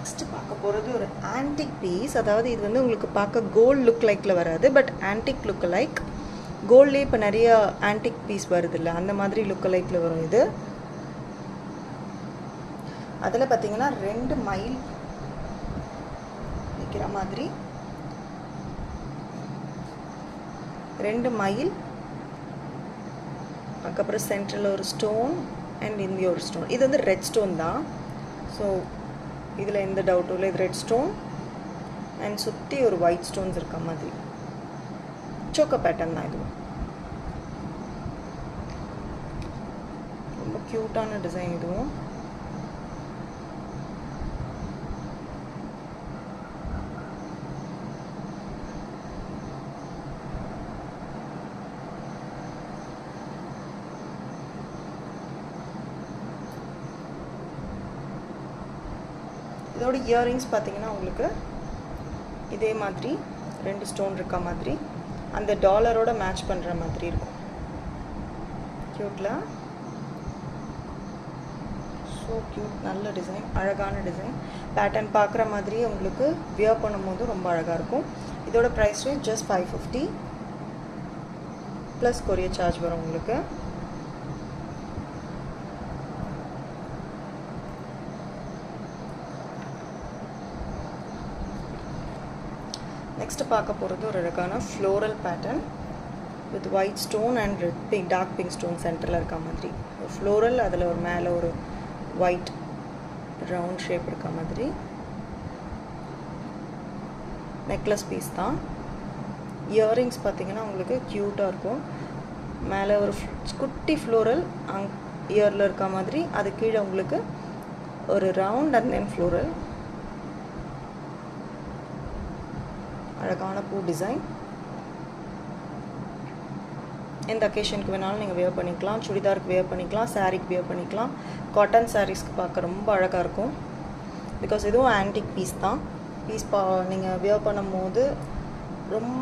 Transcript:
Next பார்க்க போகிறது ஒரு ஆன்டிக் பீஸ். அதாவது இது வந்து உங்களுக்கு பார்க்க கோல்டு லுக் லைக்கில் வராது, பட் ஆன்டிக் லுக் லைக். கோல்ட்லேயே இப்போ நிறைய ஆன்டிக் பீஸ் வருது இல்லை, அந்த மாதிரி லுக் லைக்கில் வரும் இது. அதில் பார்த்தீங்கன்னா 2 மைல் நிற்கிற மாதிரி 2 மைல், அதுக்கப்புறம் சென்ட்ரல் ஒரு ஸ்டோன் அண்ட் இங்கே ஒரு ஸ்டோன். இது வந்து ரெட் ஸ்டோன் தான். ஸோ இதில் எந்த டவுட்டும் இல்லை, இது ரெட் ஸ்டோன் அண்ட் சுற்றி ஒரு ஒயிட் ஸ்டோன்ஸ் இருக்க மாதிரி சோக்கா பேட்டர்ன் தான். இதுவும் ரொம்ப க்யூட்டான டிசைன். இதுவும் இதோட இயரிங்ஸ் பார்த்தீங்கன்னா உங்களுக்கு இதே மாதிரி 2 ஸ்டோன் இருக்க மாதிரி அந்த டாலரோட மேட்ச் பண்ணுற மாதிரி இருக்கும். க்யூட்டில் ஸோ க்யூட், நல்ல டிசைன், அழகான டிசைன். பேட்டர்ன் பார்க்குற மாதிரி உங்களுக்கு வியர் பண்ணும்போது ரொம்ப அழகாக இருக்கும். இதோட price rate just 550 plus courier charge வரும் உங்களுக்கு. நெக்ஸ்ட் பார்க்க போகிறது ஒரு அழகான floral pattern with white stone and red pink, dark pink stone சென்டரில் இருக்க மாதிரி ஒரு ஃப்ளோரல். அதில் ஒரு மேலே ஒரு ஒயிட் ரவுண்ட் ஷேப் இருக்க மாதிரி நெக்லஸ் பீஸ் தான். இயரிங்ஸ் பார்த்தீங்கன்னா உங்களுக்கு க்யூட்டாக இருக்கும். மேலே ஒரு குட்டி ஃப்ளோரல் இயரில் இருக்க மாதிரி, அது கீழே உங்களுக்கு ஒரு ரவுண்ட் அண்ட் தென் ஃப்ளோரல். அழகான பூ டிசைன். எந்த அக்கேஷனுக்கு வேணாலும் நீங்கள் வியர் பண்ணிக்கலாம். சுடிதாருக்கு வியர் பண்ணிக்கலாம், சாரீக்கு வியர் பண்ணிக்கலாம். காட்டன் சாரீஸ்க்கு பார்க்க ரொம்ப அழகாக இருக்கும். பிகாஸ் இதுவும் ஆன்டிக் பீஸ் தான். நீங்கள் வியர் பண்ணும் போது ரொம்ப